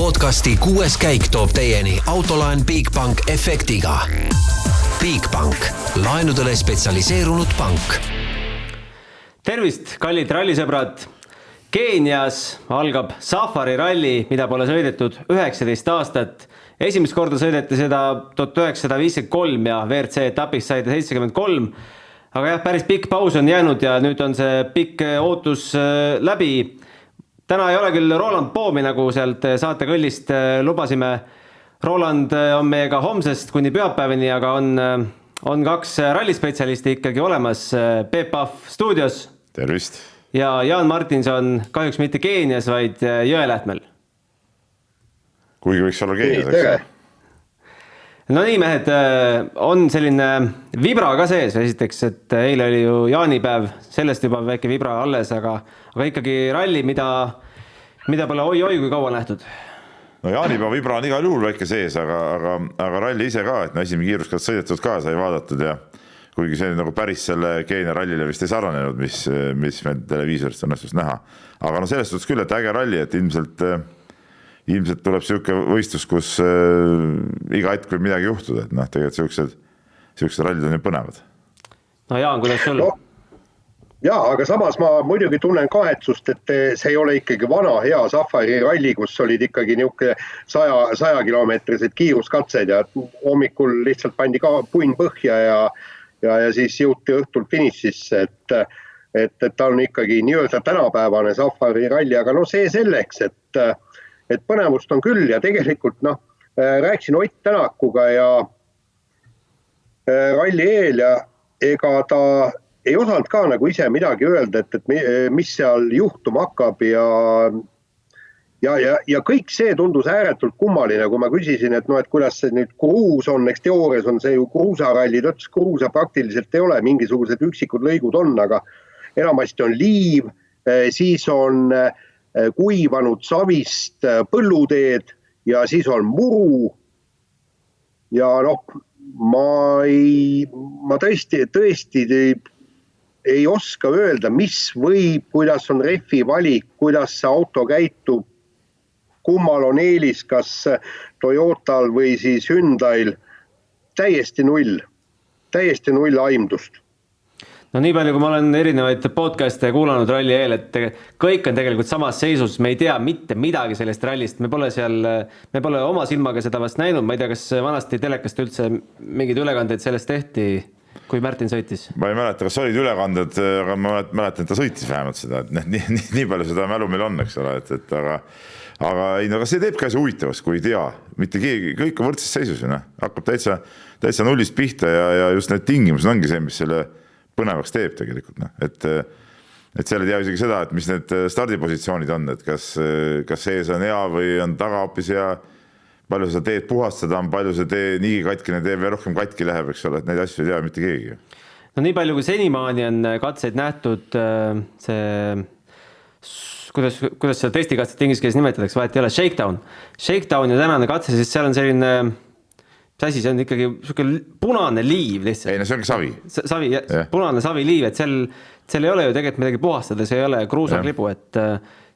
Podcasti 6. käik toob teieni autolaen Bigbank efektiga. Bigbank, laenudele spetsialiseerunud pank. Tervist, kallid rallisõbrad! Keenias algab Safari ralli, mida pole sõidetud 19 aastat. Esimest korda sõideti seda 1953 ja WRC etapis sai ta 73. Aga jah, päris pikk paus on jäänud ja nüüd on see pikk ootus läbi. Täna ei ole küll Roland Poomi, nagu sealt saatekõllist lubasime. Roland on meiega homsest kuni pühapäevani, aga on kaks rallispetsialisti ikkagi olemas. Peep Pahv stuudios. Tervist. Ja Jaan Martinson kahjuks mitte Keenias, vaid Jõelähtmel. Kuigi võiks olla Keenias. No nii, mehed, on selline vibra ka sees. Esiteks, et eile oli ju jaanipäev, sellest juba väike vibra alles, aga ikkagi ralli, mida pole oi-oi kui kaua nähtud. No jaanipäeva vibra on igal juhul väike sees, aga ralli ise ka, et esimene kiiruskast sõidetud ka sai vaadatud ja kuigi see nagu päris selle Keenia rallile vist ei sarnanenud, mis meil televiisorist õnnestus näha. Aga selles suhtes küll, et äge ralli, et ilmselt tuleb siuke võistlus, kus iga hetk võib midagi juhtuda, et tegelikult siuksed rallid on ju põnevad. No Jaan, kuidas sul? Jaa, aga samas ma muidugi tunnen kahetsust, et see ei ole ikkagi vana hea Safari ralli, kus olid ikkagi niuke 100-kilomeetrised kiiruskatsed ja hommikul lihtsalt pandi ka punn põhja ja siis jõuti õhtul finišisse, et ta on ikkagi nii-öelda tänapäevane Safari ralli, aga no see selleks, et põnevust on küll ja tegelikult rääkisin Ott Tänakuga ja ralli eel ja ega ta ei osanud ka nagu ise midagi öelda, et mis seal juhtuma hakkab ja kõik see tundus ääretult kummaline, kui ma küsisin, et kuidas see nüüd kruus on, eks teoorias on see ju kruusaralli, ta ütles, kruusa praktiliselt ei ole, mingisugused üksikud lõigud on, aga enamasti on liiv, siis on kuivanud savist põlluteed ja siis on muru ja ma tõesti ei oska öelda, mis võib, kuidas on refi valik, kuidas see auto käitub, kummal on eelis, kas Toyotal või siis Hyundai'l, täiesti null aimdust. No nii palju, kui ma olen erinevaid podcast'e kuulanud ralli eel, et kõik on tegelikult samas seisus, me ei tea mitte midagi sellest rallist, me pole oma silmaga seda vast näinud, ma ei tea, kas vanasti telekast üldse mingid ülekandeid sellest tehti, kui Märtin sõitis? Ma ei mäleta, kas olid ülekanded, aga ma mäletan, et ta sõitis vähemalt seda, et nii palju seda mälu meil on, eks ole, aga see teeb ka see huvitavast, kui ei tea, mitte keegi, kõik on võrdses seisus, hakkab täitsa nullist pihta ja just need tingimused ongi see, mis selle põnevaks teeb tegelikult, et seal ei tea isegi seda, et mis need stardipositsioonid on, et kas sees on hea või on taga hoopis hea, palju sa teed puhastada, palju see tee nii katkine teeb ja rohkem katki läheb, eks ole, et neid asju ei tea mitte keegi. No nii palju, kui senimaani on katseid nähtud, kuidas seda testikatset inglise keeles nimetatakse, vahet ei ole, shakedown ja tänane katse, siis seal on selline see on ikkagi punane liiv lihtsalt. Ei, no see ongi savi. Punane savi liiv, et seal ei ole ju tegelikult midagi puhastada, see ei ole kruusaklibu, et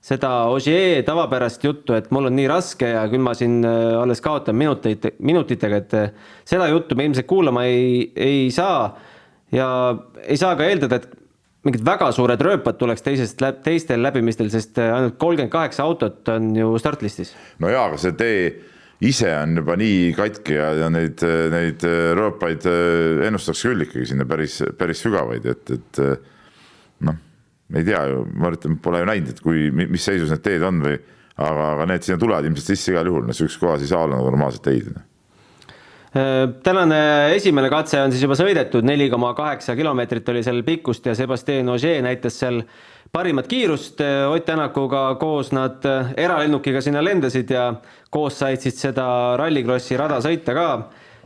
seda Ogier tavapärast juttu, et mul on nii raske ja küll ma siin alles kaotan minutitega, et seda juttu me ilmselt kuulama ei saa ja ei saa ka eeldada, et mingid väga suured rööpad tuleks teistel läbimistel, sest ainult 38 autot on ju startlistis. No jaa, aga see tee ise on juba nii katki ja neid rööpaid ennustaks küll ikkagi sinna päris sügavaid, et ei tea ju, ma ütlen, pole ju näinud, et mis seisus need teed on aga need sinna tulevad ilmselt sisse igal juhul, see üks kohas ei saa olla normaalselt teid. Tänane esimene katse on siis juba sõidetud, 4,8 kilomeetrit oli seal pikkust ja Sébastien Ogier näitas seal parimat kiirust, Ott Tänakuga koos nad eralennukiga sinna lendasid ja koos said siis seda rallikrossi rada sõita ka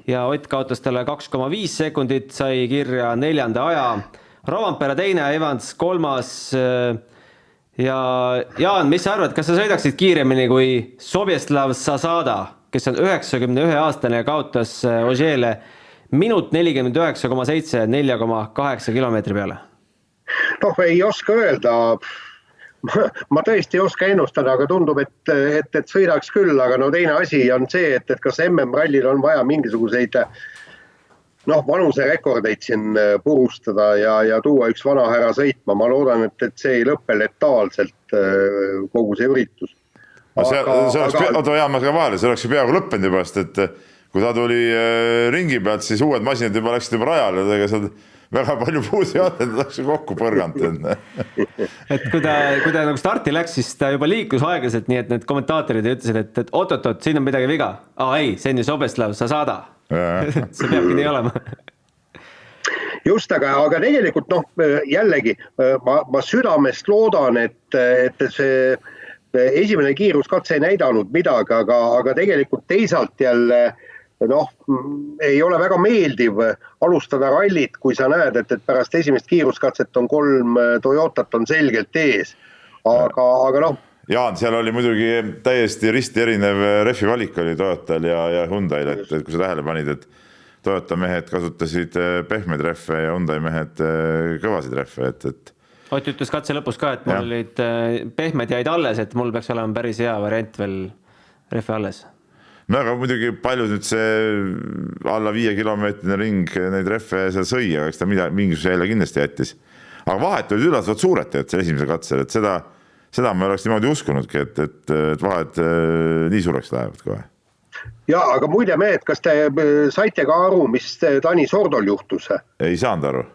ja Ott kaotas talle 2,5 sekundit, sai kirja 4. aja, Rovanpera 2, Evans 3. Ja Jaan, mis sa arvad, kas sa sõidaksid kiiremini kui Sobieslav Zasada, kes on 91-aastane ja kaotas Ogier'le minut 49,7 4,8 kilomeetri peale? Ei oska öelda. ma tõesti ei oska ennustada, aga tundub, et sõidaks küll, aga no teine asi on see, et kas MM-rallil on vaja mingisuguseid vanuserekordeid siin purustada ja tuua üks vana härra sõitma. Ma loodan, et see ei lõppe letaalselt kogu see üritus. See oleks ju peaaegu lõppenud juba, sest et kui ta tuli ringi pealt, siis uued masinad juba läksid juba rajale, ega seal väga palju puusi ei olnud, et läks kokku põrganud. Et kui ta nagu starti läks, siis ta juba liikus aeglaselt, nii et need kommentaatorid ütlesid, et oot, siin on midagi viga. Ei, see on ju Sobeslav, sa saada. See peabki nii olema. Just, aga tegelikult jällegi ma südamest loodan, et see esimene kiiruskatse ei näidanud midagi, aga tegelikult teisalt jälle ei ole väga meeldiv alustada rallit, kui sa näed, et pärast esimest kiiruskatset on 3 Toyotat on selgelt ees. Aga Jaan, seal oli muidugi täiesti risti erinev refi valik oli Toyotal ja Hyundai'l, et kui sa tähele panid, et Toyota mehed kasutasid pehmed reffe ja Hyundai mehed kõvasid reffe, et Ott ütles katse lõpus ka, et mul olid pehmed jäid alles, et mul peaks olema päris hea variant veel reffi alles. No aga muidugi palju nüüd see alla 5 kilomeetrine ring neid reffe seal sõi, aga eks ta mingisuguse jälle kindlasti jättis. Aga vahet olid üllatavalt suured tead seal esimesel katsel, et seda ma oleks niimoodi uskunudki, et vahet nii suureks lähevad kohe. Ja, aga muide mehed, kas te saite ka aru, mis Tanis Ordol juhtus? Ei saanud aru.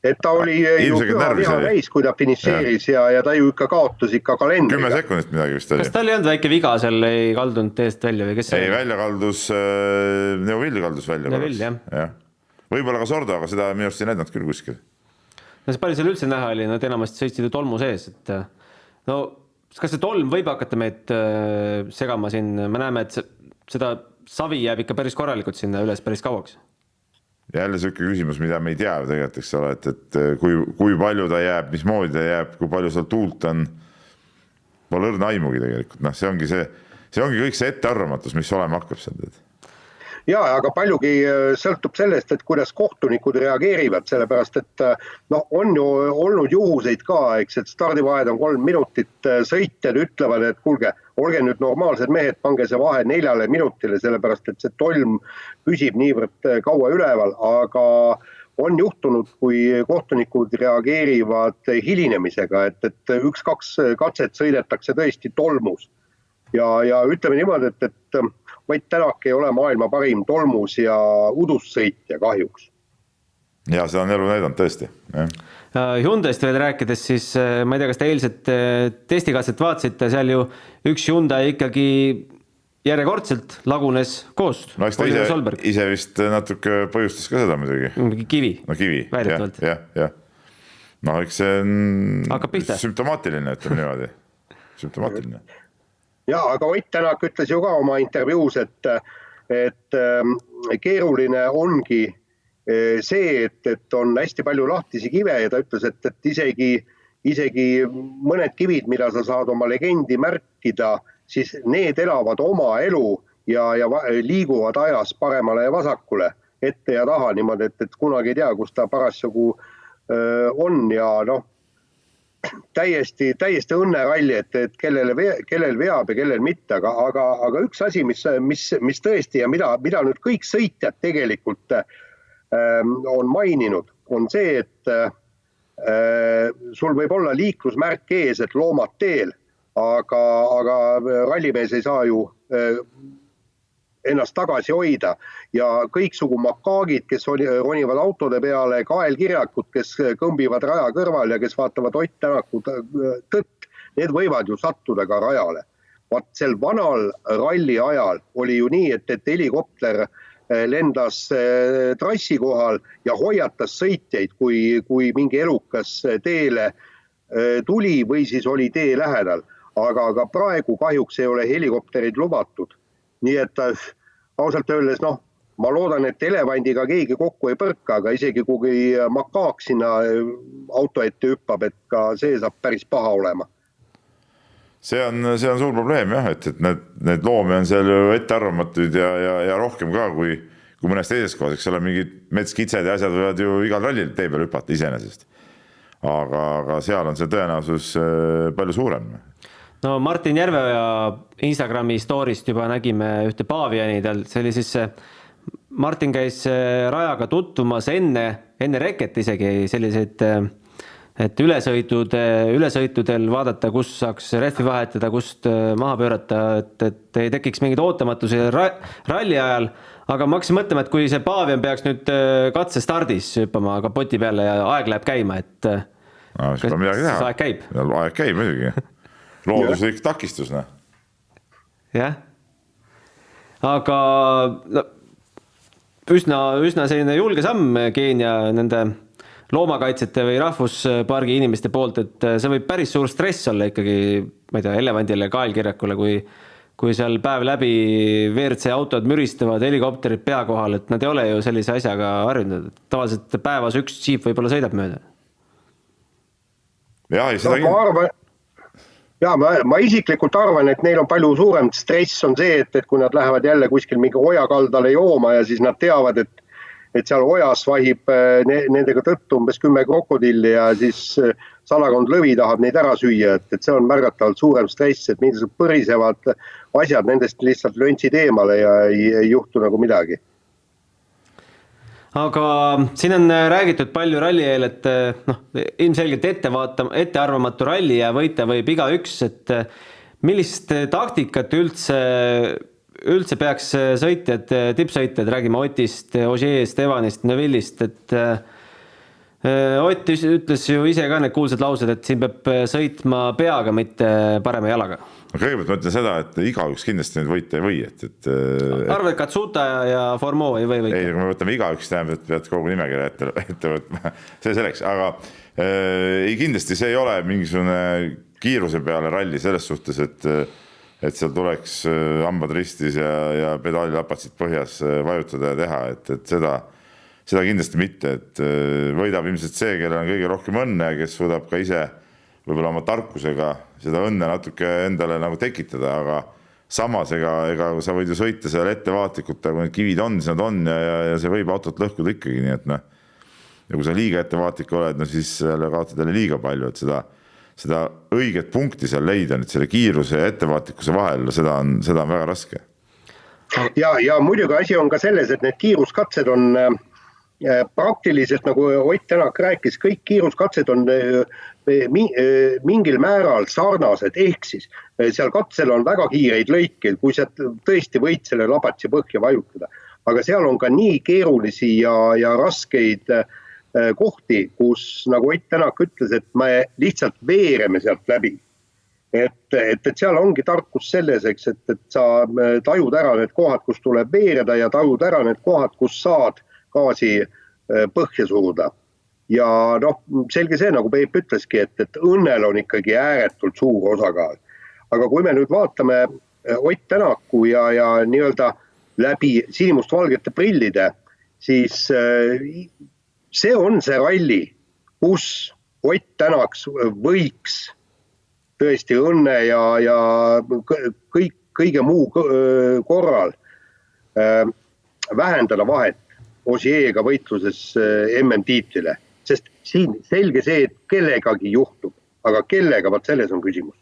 Et ta oli ju püha täis, kui ta finišeeris ja ta ju ikka kaotus ikka kalendriga. 10 sekundit midagi vist oli. Kas tal ei olnud väike viga seal, ei kaldunud teest välja või kes see? Ei, välja kaldus, Neuvill kaldus välja. Neuvill, jah. Võib-olla ka Sordo, aga seda minu arust ei näidanud küll kuskil. No see palju seal üldse näha oli, nad enamasti sõitsid ju tolmu sees. Kas see tolm võib hakata meid segama siin? Me näeme, et seda savi jääb ikka päris korralikult sinna üles päris kauaks. Jälle sööke küsimus, mida me ei tea tegelikult, eks ole, et kui palju ta jääb, mismoodi ta jääb, kui palju seal tuult on. Pole õrna aimugi tegelikult. See ongi kõik see ettearvamatus, mis olema hakkab seal. Jaa, aga paljugi sõltub sellest, et kuidas kohtunikud reageerivad, sellepärast, et on ju olnud juhuseid ka, eks, et stardivahed on 3 minutit, sõitjad ütlevad, et kuulge, olge nüüd normaalsed mehed, pange see vahe 4 minutile, sellepärast, et see tolm püsib niivõrd kaua üleval, aga on juhtunud, kui kohtunikud reageerivad hilinemisega, et 1-2 katset sõidetakse tõesti tolmus. Ja ütleme niimoodi, et Mait Tänak ei ole maailma parim tolmus ja udussõitja kahjuks. Ja seda on elu näidanud tõesti. Hyundai'st veel rääkides, siis ma ei tea, kas te eilset testikatset vaatasite, seal ju üks Hyundai ikkagi järjekordselt lagunes koost. No eks ta ise vist natuke põhjustas ka seda muidugi. Kivi. No kivi, jah. No eks see on sümptomaatiline, ütleme niimoodi. Sümptomaatiline. Ja, aga Ott Tänak ütles ju ka oma intervjuus, et keeruline ongi see, et on hästi palju lahtisi kive ja ta ütles, et isegi mõned kivid, mida sa saad oma legendi märkida, siis need elavad oma elu ja liiguvad ajas paremale ja vasakule, ette ja taha niimoodi, et kunagi ei tea, kus ta parasjagu on ja täiesti õnneralli, et kellel veab ja kellel mitte, aga üks asi, mis tõesti ja mida nüüd kõik sõitjad tegelikult on maininud, on see, et sul võib olla liiklusmärk ees, et loomad teel, aga rallimees ei saa ju ennast tagasi hoida ja kõiksugu makaagid, kes ronivad autode peale, kaelkirjakud, kes kõmbivad raja kõrval ja kes vaatavad Ott Tänaku tõtt, need võivad ju sattuda ka rajale. Vaat sel vanal ralli ajal oli ju nii, et helikopter lendas trassi kohal ja hoiatas sõitjaid, kui mingi elukas teele tuli või siis oli tee lähedal. Aga praegu kahjuks ei ole helikopterid lubatud. Nii et ausalt öeldes, ma loodan, et elevandiga keegi kokku ei põrka, aga isegi kui makaak sinna auto ette hüppab, et ka see saab päris paha olema. See on suur probleem jah, et need loomi on seal ettearvamatuid ja rohkem ka kui mõnes teises kohas, eks ole, mingid metskitsed ja asjad võivad ju igal rallil tee peal hüpata iseenesest. aga seal on see tõenäosus palju suurem. No Martin Järveoja Instagrami story'st juba nägime ühte Paviani, see oli siis Martin käis rajaga tutvumas enne reket isegi selliseid, et ülesõitudel vaadata, kus saaks rehvi vahetada, kust maha pöörata, et ei tekiks mingid ootamatusi ralli ajal. Aga ma hakkasin mõtlema, et kui see Pavian peaks nüüd katse stardis hüppama kapoti peale ja aeg läheb käima, et siis peab midagi teha. Aeg käib. Aeg käib muidugi. Looduslik takistus. Jah. Aga üsna selline julge samm Keenia nende loomakaitsjate või rahvuspargi inimeste poolt, et see võib päris suur stress olla ikkagi, ma ei tea, elevandile, kaelkirjakule, kui seal päev läbi WRC autod müristavad, helikopterid pea kohal, et nad ei ole ju sellise asjaga harjunud. Tavaliselt päevas üks džiip võib-olla sõidab mööda. Ma isiklikult arvan, et neil on palju suurem stress on see, et kui nad lähevad jälle kuskil mingi ojakaldale jooma ja siis nad teavad, et seal ojas vahib nendega tõttu umbes 10 krokodilli ja siis salakond lõvi tahab neid ära süüa, et see on märgatavalt suurem stress, et mingisugused põrisevad asjad nendest lihtsalt löntsid eemale ja ei juhtu nagu midagi. Aga siin on räägitud palju ralli eel, et ilmselgelt ettearvamatu ralli ja võita võib iga üks, et millist taktikat üldse peaks sõitjad, tippsõitjad, räägime Otist, Ogier'st, Evanist, Neville'ist, et Ott ütles ju ise ka need kuulsad laused, et siin peab sõitma peaga, mitte parema jalaga. Kõigepealt ma ütlen seda, et igaüks kindlasti nüüd võita ei või. Arvad Katsuta ja Formeau ei või võita? Ei, kui me võtame igaüks, tähendab, et pead kogu nimekirja ette võtma. See selleks, aga kindlasti see ei ole mingisugune kiiruse peale ralli selles suhtes, et seal tuleks hambad ristis ja pedaalilapatsid põhjas vajutada ja teha, et seda kindlasti mitte, et võidab ilmselt see, kellel on kõige rohkem õnne, kes suudab ka ise võib-olla oma tarkusega seda õnne natuke endale nagu tekitada, aga samas ega sa võid ju sõita seal ettevaatlikult, kui need kivid on, siis nad on ja see võib autot lõhkuda ikkagi, nii et ja kui sa liiga ettevaatlik oled, siis kaotad jälle liiga palju, et seda õiget punkti seal leida nüüd selle kiiruse ja ettevaatlikkuse vahel, seda on väga raske. Ja muidugi asi on ka selles, et need kiiruskatsed on praktiliselt, nagu Ott Tänak rääkis, kõik kiiruskatsed on mingil määral sarnased, ehk siis seal katsel on väga kiireid lõikeid, kui sa tõesti võid selle lapatsi põhja vajutada. Aga seal on ka nii keerulisi ja raskeid kohti, kus, nagu Ott Tänak ütles, et me lihtsalt veereme sealt läbi. Et seal ongi tarkus selles, et sa tajud ära need kohad, kus tuleb veereda ja tajud ära need kohad, kus saad gaasi põhja suruda. Ja selge see, nagu Peep ütleski, et õnnel on ikkagi ääretult suur osakaal. Aga kui me nüüd vaatame Ott Tänaku ja nii-öelda läbi sinimustvalgete prillide, siis see on see ralli, kus Ott Tänaks võiks tõesti õnne ja kõige muu korral vähendada vahet Ogier'ga võitluses MM-tiitlile, sest siin selge see, et kellegagi juhtub, aga kellega, vaat selles on küsimus.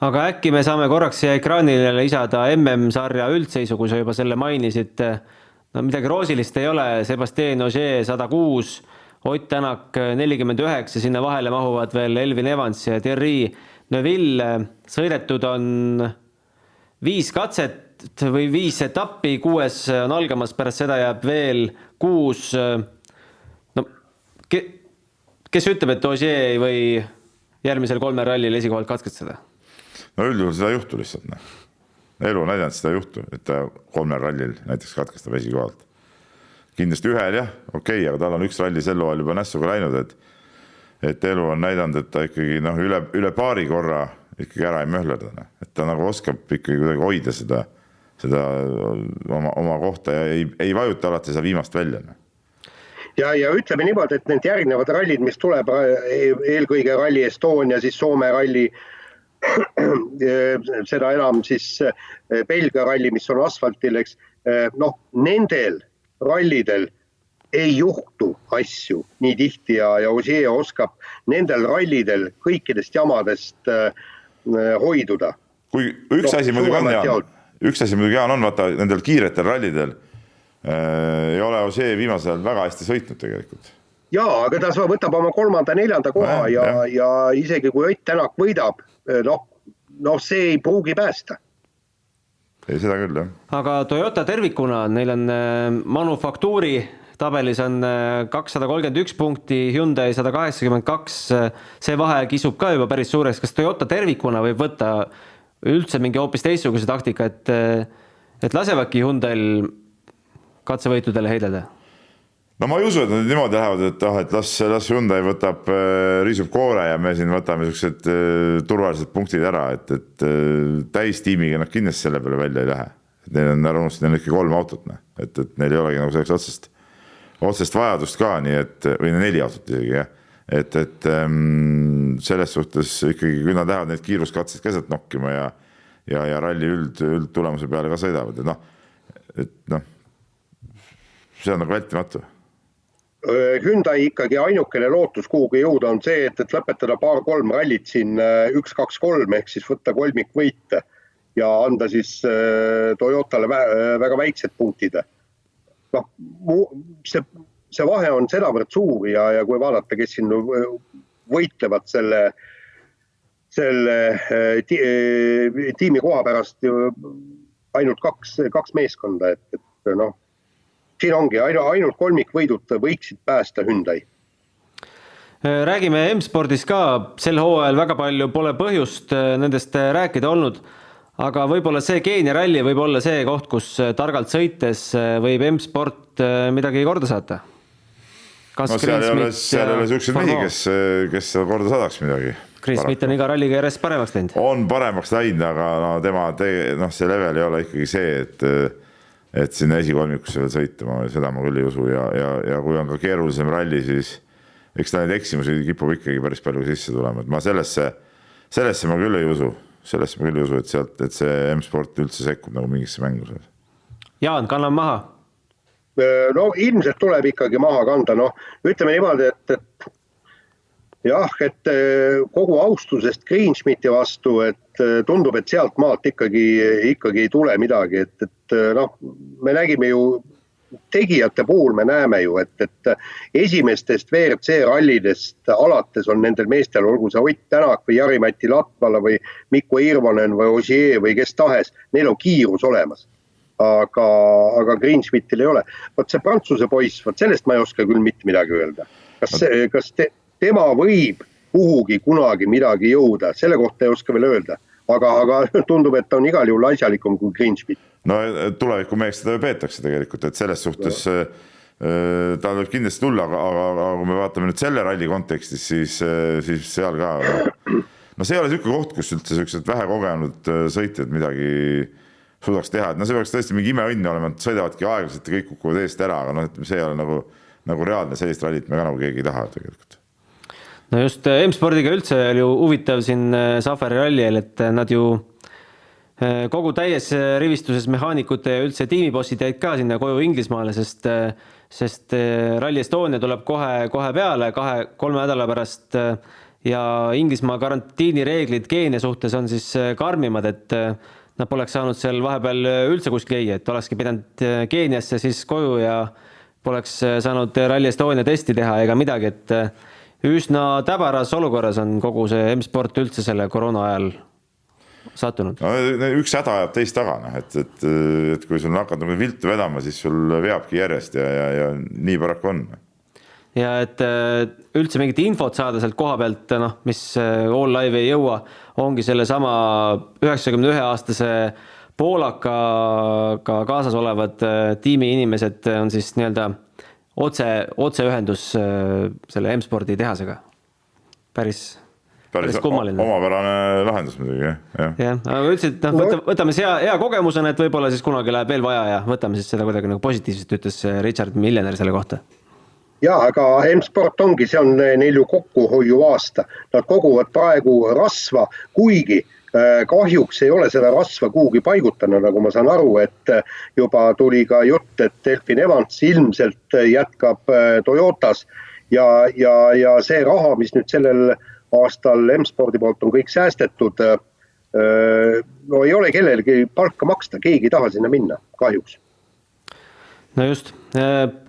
Aga äkki me saame korraks siia ekraanile lisada MM-sarja üldseisu, kui sa juba selle mainisid, midagi roosilist ei ole, Sébastien Ogier 106, Ott Tänak 49, sinna vahele mahuvad veel Elvin Evans ja Thierry Neuville, sõidetud on 5 katset või 5 etappi, 6 on algamas, pärast seda jääb veel 6. Kes ütleb, et Ogier ei või järgmisel 3 rallil esikohalt katkestada? Üldjuhul seda ei juhtu lihtsalt. Elu on näidanud seda ei juhtu, et ta 3 rallil näiteks katkestab esikohalt. Kindlasti ühel jah, okei, aga tal on 1 ralli sel hooajal juba nässuga läinud, et elu on näidanud, et ta ikkagi üle paari korra ikkagi ära ei möhlerda. Et ta nagu oskab ikkagi kuidagi hoida seda oma kohta ja ei vajuta alati seda viimast välja. Ja ütleme niimoodi, et need järgnevad rallid, mis tuleb eelkõige Rally Estonia, siis Soome ralli, seda enam siis Belgia ralli, mis on asfaltil, eks, nendel rallidel ei juhtu asju nii tihti ja Ogier oskab nendel rallidel kõikidest jamadest hoiduda. Kui üks asi muidugi on, vaata nendel kiiretel rallidel ei ole Ogier viimasel ajal väga hästi sõitnud tegelikult. Jaa, aga ta võtab oma 3.-4. koha ja isegi kui Ott Tänak võidab, see ei pruugi päästa. Ei, seda küll, jah. Aga Toyota tervikuna, neil on manufaktuuri tabelis on 231 punkti, Hyundai 182, see vahe kisub ka juba päris suureks. Kas Toyota tervikuna võib võtta üldse mingi hoopis teistsuguse taktika, et lasevadki Hyundail katsevõitudele heidleda? No ma ei usu, et nad niimoodi lähevad, et las Hyundai võtab, riisub koore ja me siin võtame sellised turvalised punktid ära, et täistiimiga nad kindlasti selle peale välja ei lähe. Neil on arvamust, neil on ikka 3 autot, et neil ei olegi nagu selleks otsest vajadust ka, nii et, või 4 autot isegi, jah. Et selles suhtes ikkagi, kui nad lähevad neid kiiruskatseid keset nokkima ja ralli üldtulemuse peale ka sõidavad, see on nagu vältimatu. Hyundai ikkagi ainukene lootus kuhugi jõuda on see, et lõpetada 2-3 rallit siin 1-2-3 ehk siis võtta kolmik võite ja anda siis Toyotale väga väiksed punktid. See vahe on sedavõrd suur ja kui vaadata, kes siin võitlevad selle tiimi koha pärast ainult 2 meeskonda, et siin ongi, ainult kolmikvõidud võiksid päästa Hyundai. Räägime M-spordis ka, sel hooajal väga palju pole põhjust nendest rääkida olnud, aga võib-olla see Keenia ralli võib olla see koht, kus targalt sõites võib M-sport midagi korda saata? Seal ei ole sellised mehi, kes korda saadaks midagi. Chris Smith on iga ralliga järjest paremaks läinud. On paremaks läinud, aga tema see level ei ole ikkagi see, et sinna esikolmikusse veel sõita, seda ma küll ei usu ja kui on ka keerulisem ralli, siis eks ta neid eksimusi kipub ikkagi päris palju sisse tulema, et ma sellesse ma küll ei usu, et see M-sport üldse sekkub nagu mingisse mängu. Jaan, kanname maha? No ilmselt tuleb ikkagi maha kanda, ütleme niimoodi, et kogu austusest Greenschmidti vastu, et tundub, et sealt maalt ikkagi ei tule midagi, et me nägime ju, tegijate puhul me näeme ju, et esimestest WRC rallidest alates on nendel meestel, olgu see Ott Tänak või Jari-Matti Latvala või Mikko Irvonen või Ogier või kes tahes, neil on kiirus olemas. Aga Greenschmidtil ei ole. Võt see Prantsuse poiss, sellest ma ei oska küll mitte midagi öelda. Kas tema võib kuhugi kunagi midagi jõuda, selle kohta ei oska veel öelda. Aga tundub, et ta on igal juhul asjalikum kui Greenschmidt. No tuleviku meheks seda ju peetakse tegelikult, et selles suhtes ta võib kindlasti tulla, aga kui me vaatame nüüd selle ralli kontekstis, siis seal ka see ei ole selline koht, kus üldse sellised vähe kogenud sõitjad midagi suudaks teha, et see peaks tõesti mingi imeõnne olema, et sõidavadki aeglaselt ja kõik kukuvad eest ära, aga see ei ole nagu reaalne, sellist rallit me ka nagu keegi ei taha tegelikult. No just M-spordiga üldse oli ju huvitav siin Safari ralliel, et nad ju kogu täies rivistuses mehaanikute ja üldse tiimibossid jäid ka sinna koju Inglismaale, sest Rally Estonia tuleb kohe peale 2-3 nädala pärast ja Inglismaa karantiinireeglid Keenia suhtes on siis karmimad, et nad poleks saanud seal vahepeal üldse kuskil et olekski pidanud Keeniasse siis koju ja poleks saanud Rally Estonia testi teha ega midagi, et üsna täbaras olukorras on kogu see M-sport üldse selle koroona ajal sattunud. Üks häda ajab teist taga, et kui sul hakkad viltu vedama, siis sul veabki järjest ja nii paraku on. Ja et üldse mingit infot saada sealt koha pealt, mis all live ei jõua, ongi selle sama 91-aastase Poolakaga kaasas olevad tiimi inimesed on siis nii-öelda otseühendus selle M-spordi tehasega. Päris kummaline. Omapärane lahendus muidugi, jah. Aga ütlesid, et võtame see hea kogemusena, et võib-olla siis kunagi läheb veel vaja ja võtame siis seda kuidagi nagu positiivselt, ütles Richard Millener selle kohta. Jaa, aga M-sport ongi, see on neil ju kokkuhoiu aasta. Nad koguvad praegu rasva, kuigi kahjuks ei ole seda rasva kuhugi paigutanud, nagu ma saan aru, et juba tuli ka jutt, et Delfin Evans ilmselt jätkab Toyotas ja see raha, mis nüüd sellel aastal M-spordi poolt on kõik säästetud, no ei ole kellelgi palka maksta, keegi ei taha sinna minna, kahjuks. No just,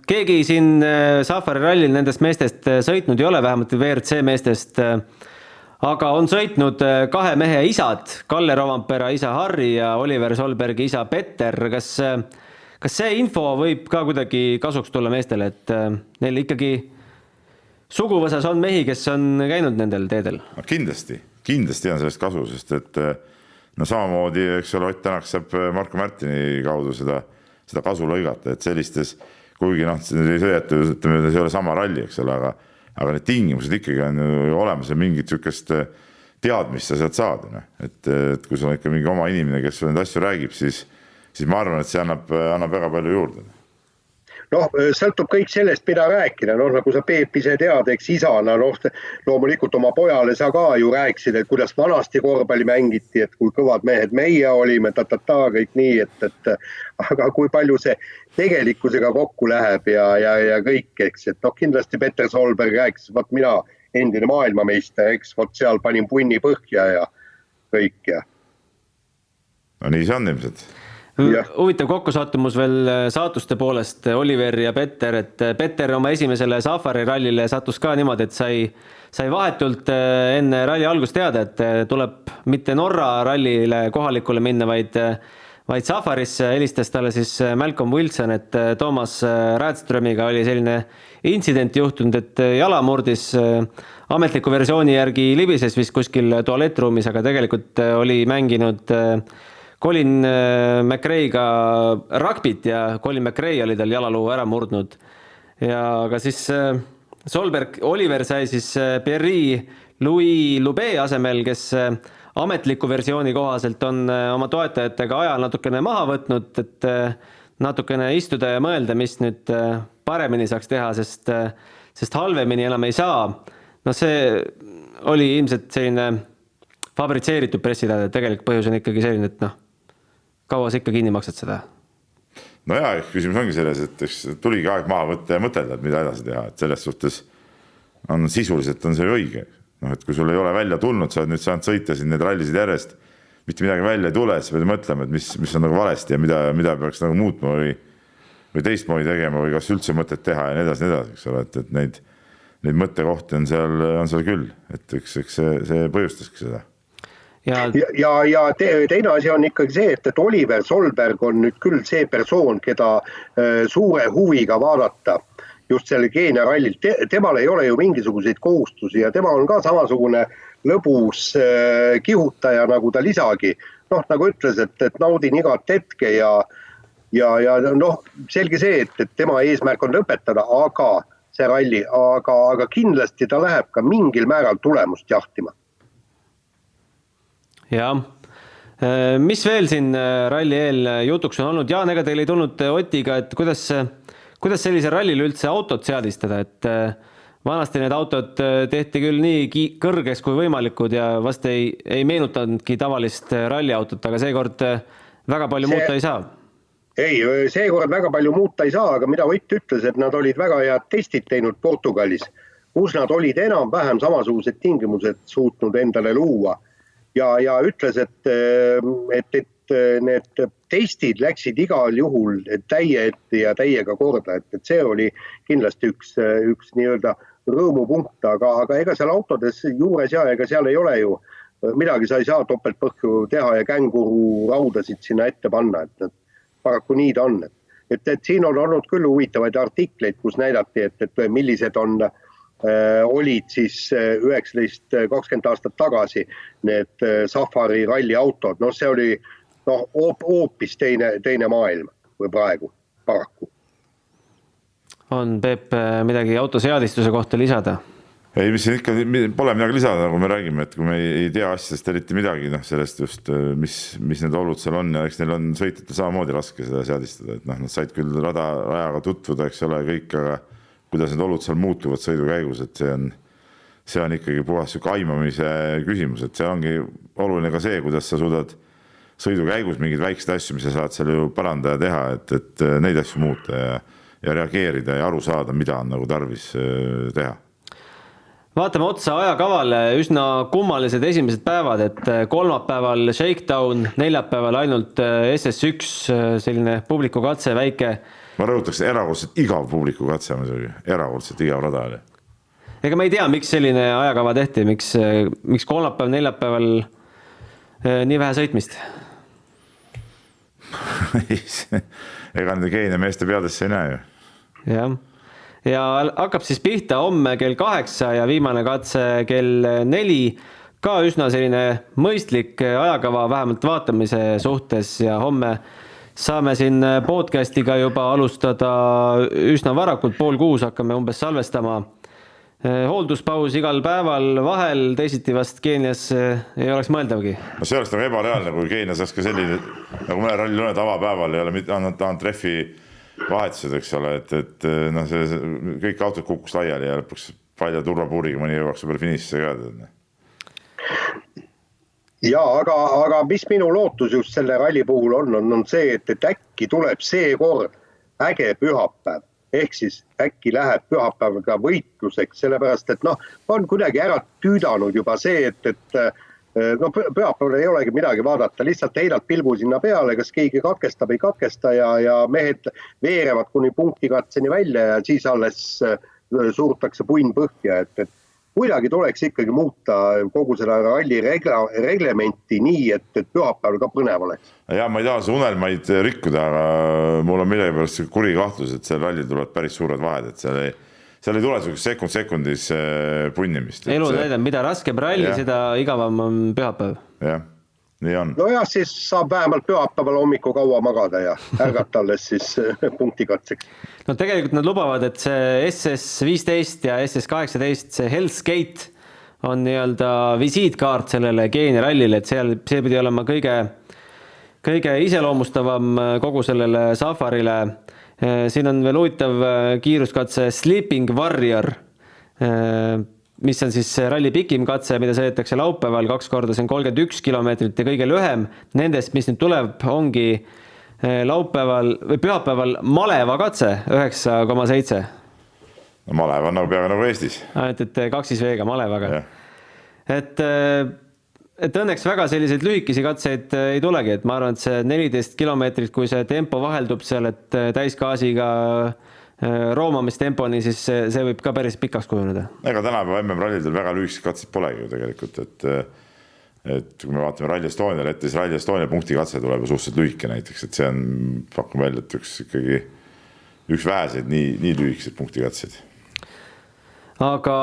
keegi siin Safari rallil nendest meestest sõitnud ei ole, vähemalt WRC meestest, aga on sõitnud kahe mehe isad, Kalle Rovampera isa Harri ja Oliver Solbergi isa Petter. Kas see info võib ka kuidagi kasuks tulla meestele, et neil ikkagi suguvõsas on mehi, kes on käinud nendel teedel? Kindlasti on sellest kasu, sest et no samamoodi, eks ole, Ott Tänak saab Marko Märtini kaudu seda kasu lõigata, et sellistes, kuigi ei sõieta, ütleme, see ei ole sama ralli, eks ole, aga need tingimused ikkagi on ju olemas ja mingit sükest teadmist sa sealt saad. Et kui sul on ikka mingi oma inimene, kes sul neid asju räägib, siis ma arvan, et see annab väga palju juurde. Noh, sõltub kõik sellest, mida rääkida. Nagu sa Peep ise tead, eks isana, loomulikult oma pojale sa ka ju rääkisid, et kuidas vanasti korvpalli mängiti, et kui kõvad mehed meie olime, kõik nii, et aga kui palju see tegelikkusega kokku läheb ja kõik, eks, et kindlasti Petter Solberg rääkis, vaat mina endine maailmameister, eks, vaat seal panin punni põhja ja kõik ja. No nii see on ilmselt. Huvitav kokkusattumus veel saatuste poolest Oliver ja Petter, et Petter oma esimesele Safari rallile sattus ka niimoodi, et sai vahetult enne ralli algust teada, et tuleb mitte Norra rallile kohalikule minna, vaid Safarisse. Helistas talle siis Malcolm Wilson, et Thomas Rädströmiga oli selline intsident juhtunud, et jala murdis, ametliku versiooni järgi libises vist kuskil tualettruumis, aga tegelikult oli mänginud Colin McRae'ga rugbyt ja Colin McRae oli tal jalaluu ära murdnud. Ja aga siis Oliver sai siis Pierre-Louis Loubet asemel, kes ametliku versiooni kohaselt on oma toetajatega aja natukene maha võtnud, et natukene istuda ja mõelda, mis nüüd paremini saaks teha, sest halvemini enam ei saa. No see oli ilmselt selline fabritseeritud pressiteade, tegelik põhjus on ikkagi selline, et kaua sa ikka kinni maksad seda? No jaa, küsimus ongi selles, et tuligi aeg maha võtta ja mõtelda, et mida edasi teha, et selles suhtes sisuliselt on see õige. Et kui sul ei ole välja tulnud, sa oled nüüd saanud sõita siin need rallisid järjest, mitte midagi välja ei tule, siis pead mõtlema, et mis on nagu valesti ja mida peaks nagu muutma või teistmoodi tegema või kas üldse mõtet teha ja nii edasi, eks ole, et neid mõttekohti on seal küll, et eks see põhjustaski seda. Ja teine asi on ikkagi see, et Oliver Solberg on nüüd küll see persoon, keda suure huviga vaadata just selle Keenia rallil. Temal ei ole ju mingisuguseid kohustusi ja tema on ka samasugune lõbus kihutaja nagu ta lisagi. Nagu ütles, et naudin igat hetke ja selge see, et tema eesmärk on lõpetada, aga see ralli, aga kindlasti ta läheb ka mingil määral tulemust jahtima. Ja, mis veel siin ralli eel jutuks on olnud? Jaan, ega teil ei tulnud Otiga, et kuidas sellisel rallil üldse autot seadistada, et vanasti need autod tehti küll nii kõrgeks kui võimalikud ja vast ei meenutanudki tavalist ralliautot, aga seekord väga palju muuta ei saa. Ei, seekord väga palju muuta ei saa, aga mida Ott ütles, et nad olid väga head testid teinud Portugalis, kus nad olid enam-vähem samasugused tingimused suutnud endale luua. Ja ütles, et need testid läksid igal juhul täie ette ja täiega korda, et see oli kindlasti üks nii-öelda rõõmupunkt, aga ega seal autodes juures ega seal ei ole ju midagi, sa ei saa topeltpõhju teha ja känguru raudasid sinna ette panna, et paraku nii ta on. Et siin on olnud küll huvitavaid artikleid, kus näidati, et millised olid siis 19-20 aastat tagasi need Safari ralli autod. See oli hoopis teine maailm või praegu, paraku. On Peep midagi autoseadistuse kohta lisada? Ei, mis ikka pole midagi lisada, nagu me räägime, et kui me ei tea asjadest eriti midagi, sellest just, mis need olud seal on ja eks neil on sõitjatel samamoodi raske seda seadistada, et nad said küll rajaga tutvuda, eks ole, kõik, aga kuidas need olud seal muutuvad sõidu käigus, et see on ikkagi puhas aimamise küsimus, et see ongi oluline ka see, kuidas sa suudad sõidu käigus mingeid väikseid asju, mis sa saad seal ju parandada ja teha, et neid asju muuta ja reageerida ja aru saada, mida on nagu tarvis teha. Vaatame otsa ajakavale, üsna kummalised esimesed päevad, et kolmapäeval Shakedown, neljapäeval ainult SS1, selline publiku katse väike. Ma rõhutaks, erakordselt igav publiku katse, erakordselt igav rada oli. Ega ma ei tea, miks selline ajakava tehti, miks kolmapäev, neljapäeval nii vähe sõitmist? Ega nende Keenia meeste peadesse ei näe ju. Jah. Ja hakkab siis pihta homme kell 8 ja viimane katse kell 4. Ka üsna selline mõistlik ajakava vähemalt vaatamise suhtes ja homme saame siin podcastiga juba alustada üsna varakult, 5:30 hakkame umbes salvestama. Hoolduspaus igal päeval vahel, teisiti vast Keenias ei oleks mõeldavgi. No see oleks nagu ebareaalne, kui Keenias oleks ka selline, nagu mõne rallil on, et avapäeval ei ole mitte ainult treffi vahetused, eks ole, et no see kõik autod kukkus laiali ja lõpuks palju turvapuuriga mõni jõuaks peale finišisse ka. Ja, aga mis minu lootus just selle ralli puhul on see, et äkki tuleb see kord äge pühapäev. Ehk siis äkki läheb pühapäevaga võitluseks, sellepärast, et on kuidagi ära tüüdanud juba see, et pühapäeval ei olegi midagi vaadata, lihtsalt heidad pilgu sinna peale, kas keegi katkestab, ei katkesta ja mehed veerevad kuni punktikatseni välja ja siis alles surutakse punn põhja, et kuidagi tuleks ikkagi muuta kogu seda ralli reglementi nii, et pühapäeval ka põnev oleks. Ja ma ei taha see unelmaid rikkuda, aga mul on millegi pärast kuri kahtlus, et seal ralli tulevad päris suured vahed, et seal ei tule sekundis punnimist. Elu näidab, mida raskem ralli, seda igavam on pühapäev. Jah, nii on. No jah, siis saab vähemalt pühapäeval hommiku kaua magada ja ärgata alles siis punktikatseks. No tegelikult nad lubavad, et see SS15 ja SS18, see Hell's Gate on nii-öelda visiitkaart sellele Keenia rallile, et see pidi olema kõige iseloomustavam kogu sellele safarile. Siin on veel huvitav kiiruskatse Sleeping Warrior, mis on siis ralli pikim katse, mida sõidetakse laupäeval 2 korda, see on 31 kilomeetrit ja kõige lühem. Nendest, mis nüüd tuleb, ongi laupäeval või pühapäeval Maleva katse 9,7. No Maleva on peaaegu nagu Eestis. Et 2 veega Malevaga. Et õnneks väga selliseid lühikesi katseid ei tulegi, et ma arvan, et see 14 kilomeetrit, kui see tempo vaheldub seal, et täisgaasiga roomamistemponi, siis see võib ka päris pikaks kujuneda. Ega tänapäeva MM-rallidel väga lühikesed katsid polegi ju tegelikult, et kui me vaatame Rally Estoniale ette, siis Rally Estonia punktikatse tuleb suhteliselt lühike näiteks, et see on, pakkum välja, et üks väheseid nii lühikeseid punktikatseid. Aga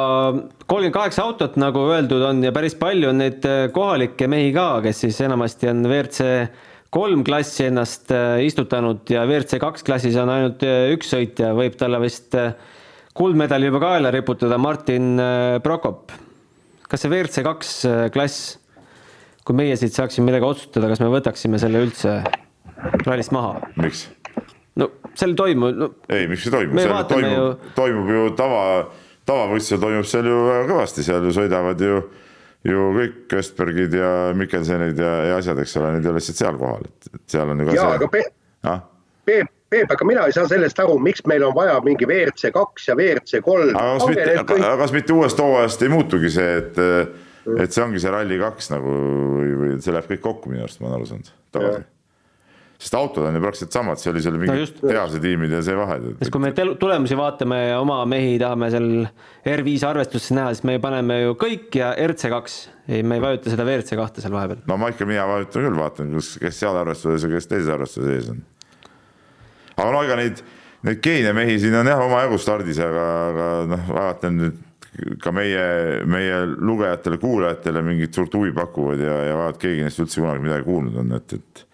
38 autot, nagu öeldud on, ja päris palju on neid kohalikke mehi ka, kes siis enamasti on WRC 3 klassi ennast istutanud ja WRC 2 klassis on ainult üks sõitja, võib talle vist kuldmedali juba kaela riputada, Martin Prokop. Kas see WRC 2 klass, kui meie siit saaksime midagi otsustada, kas me võtaksime selle üldse rallist maha? Miks? No seal toimub... No, ei, miks see toimub? Toimub ju tavavõistlusel toimub seal ju väga kõvasti, seal ju sõidavad ju kõik Köstbergid ja Mikkelsenid ja asjad, eks ole, need ei ole lihtsalt seal kohal. Seal on ju ka aga Peep, aga mina ei saa sellest aru, miks meil on vaja mingi WRC 2 ja WRC 3. Aga kas mitte uuest hooajast ei muutugi see, et see ongi see Rally 2 nagu, või see läheb kõik kokku minu arust, ma olen aru saanud tagasi. Sest autod on ju praktiliselt samad, see oli seal mingi tehase tiimid ja see vahed. Sest kui me tulemusi vaatame ja oma mehi tahame seal R5 arvestusse näha, siis me paneme ju kõik ja RC2. Me ei vajuta seda WRC 2 seal vahepeal. No mina vajutan küll, vaatan, kes seal arvestuses ja kes teises arvestuses ees on. Aga no ega neid Keenia mehi siin on jah oma egu stardis, aga vaatan nüüd ka meie lugejatele, kuulajatele mingit suurt huvi pakuvad ja vaat keegi neist üldse kunagi midagi kuulnud on, et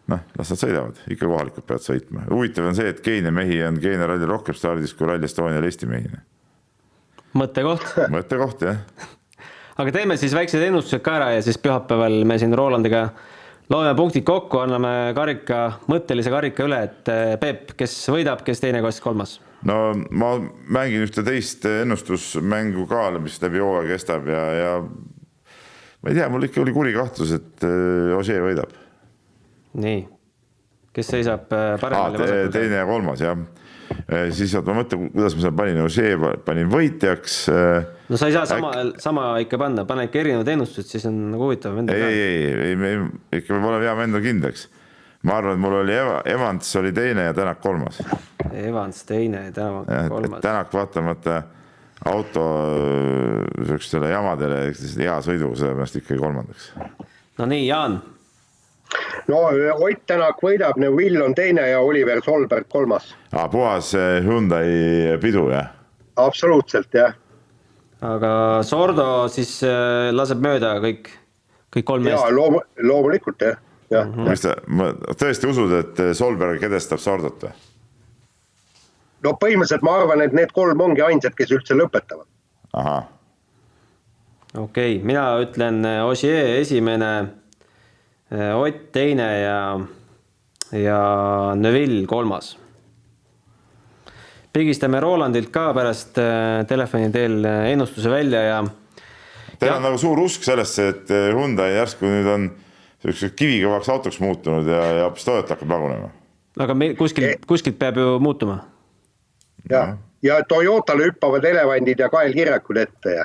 las nad sõidavad, ikka kohalikud peavad sõitma. Huvitav on see, et Keenia mehi on Keenia ralli rohkem stardis kui Rally Estonia Eesti mehi. Mõttekoht, jah. Aga teeme siis väiksed ennustused ka ära ja siis pühapäeval me siin Rolandiga loeme punktid kokku, anname mõttelise karika üle, et Peep, kes võidab, kes teine, kes kolmas? No ma mängin ühte teist ennustusmängu ka, mis läbi hooaja kestab ja ma ei tea, mul ikka oli kuri kahtlus, et Ožee võidab. Nii, kes seisab paremal ja vasakul? Teine ja kolmas, jah. Siis ma mõtlen, kuidas ma seal panin Ožee, panin võitjaks. No sa ei saa sama ikka panna, pane ikka erinevad ennustused, siis on nagu huvitav. Ei, ikka peab olema hea endal kindlaks. Ma arvan, et mul oli Evans oli teine ja Tänak kolmas. Evans teine ja Tänak kolmas. Tänak vaatamata auto sükstele jamadele hea sõidu, sellepärast ikkagi kolmandaks. No nii, Jaan. No Ott Tänak võidab, Neville on teine ja Oliver Solberg kolmas. Puhas Hyundai pidu, jah? Absoluutselt, jah. Aga Sordo siis laseb mööda kõik kolm meest? Jaa, loomulikult, jah. Mis ta tõesti usud, et Solberg edestab Sordot või? No põhimõtteliselt ma arvan, et need kolm ongi ainsad, kes üldse lõpetavad. Aha. Okei, mina ütlen Ožee esimene, Ott teine ja Neville kolmas. Pigistame Rolandilt ka pärast telefoni teel ennustuse välja ja Teil on nagu suur usk sellesse, et Hyundai järsku nüüd on kivikõvaks autoks muutunud ja Toyota hakkab lagunema. Aga kuskilt peab ju muutuma. Ja Toyotale hüppavad elevandid ja kaelkirjakud ette.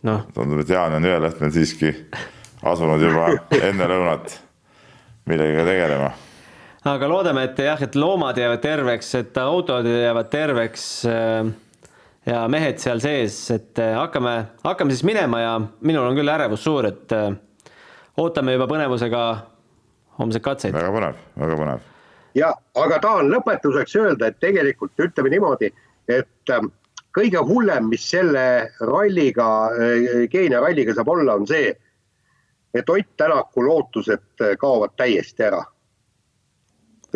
No. Tundub, et Jaan on Jõelehtmel siiski asunud juba enne lõunat millega tegelema. Aga loodame, et loomad jäävad terveks, et autod jäävad terveks ja mehed seal sees, et hakkame siis minema ja minul on küll ärevus suur, et ootame juba põnevusega homsed katseid. Väga põnev. Ja, aga tahan lõpetuseks öelda, et tegelikult ütleme niimoodi, et kõige hullem, mis selle ralliga, Keenia ralliga saab olla, on see, et Ott Tänaku lootused kaovad täiesti ära.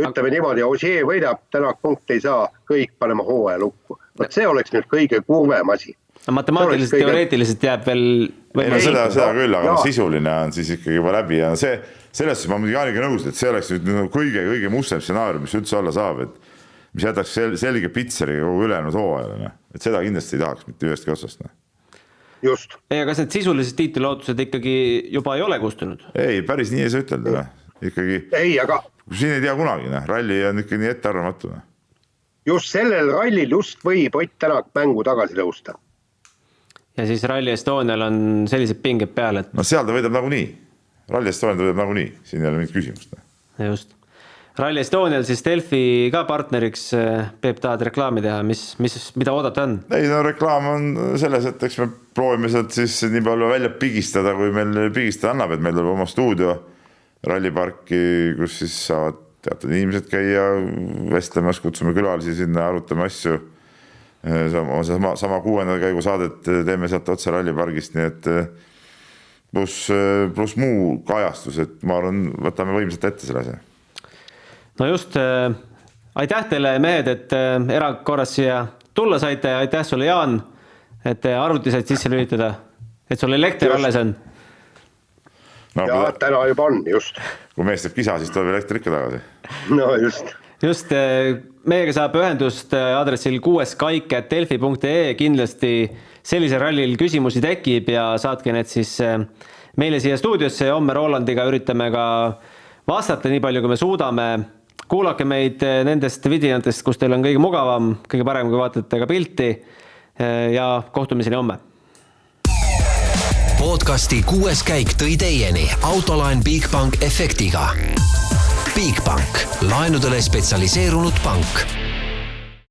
Ütleme niimoodi, Ožee võidab, Tänak punkte ei saa, kõik panema hooaja lukku. See oleks nüüd kõige kurvem asi. Matemaatiliselt, teoreetiliselt jääb veel... Seda küll, aga sisuline on siis ikkagi juba läbi ja sellest ma muidugi Jaaniga nõus, et see oleks nüüd kõige mustem stsenaarium, mis üldse olla saab, et mis jätaks selge pitseriga kogu ülejäänud hooajale. Et seda kindlasti ei tahaks mitte ühestki otsast. Just. Ei, kas need sisulised tiitlilootused ikkagi juba ei ole kustunud? Ei, päris nii ei saa ütelda. Ikkagi, ei, aga... Siin ei tea kunagi, ralli on ikka nii ettearvamatu. Just sellel rallil just võib Ott Tänak mängu tagasi tõusta. Ja siis Rally Estonial on sellised pinged peal, et... No seal ta võidab nagunii. Rally Estonial ta võidab nagunii. Siin ei ole mingit küsimust. Just. Rally Estonial siis Delfi ka partneriks Peep tahad reklaami teha. Mida oodata on? Ei, no reklaam on selles, et eks me proovime sealt siis nii palju välja pigistada, kui meil pigistada annab, et meil tuleb oma stuudio ralliparki, kus siis saavad teatud inimesed käia vestlemas, kutsume külalisi sinna, arutame asju. Sama 6. käigu saadet teeme sealt otse rallipargist, nii et pluss muu kajastus, et ma arvan, võtame võimsalt ette selle asja. No just, aitäh teile mehed, et erakorras siia tulla saite, aitäh sulle Jaan, et arvuti said sisse lülitada, et sul elekter alles on. No, ja täna juba on, just. Kui mees teeb kisa, siis tuleb elektri ikka tagasi. No just. Just, meiega saab ühendust aadressil 6kaik@delfi.ee, kindlasti sellise rallil küsimusi tekib ja saatke need siis meile siia stuudiosse ja homme Rolandiga üritame ka vastata nii palju, kui me suudame. Kuulake meid nendest vidinatest, kus teil on kõige mugavam, kõige parem, kui vaatate ka pilti ja kohtumiseni homme. Podcasti 6. käik tõi teieni Autoline Bigbank efektiga. Bigbank, laenudele spetsialiseerunud pank.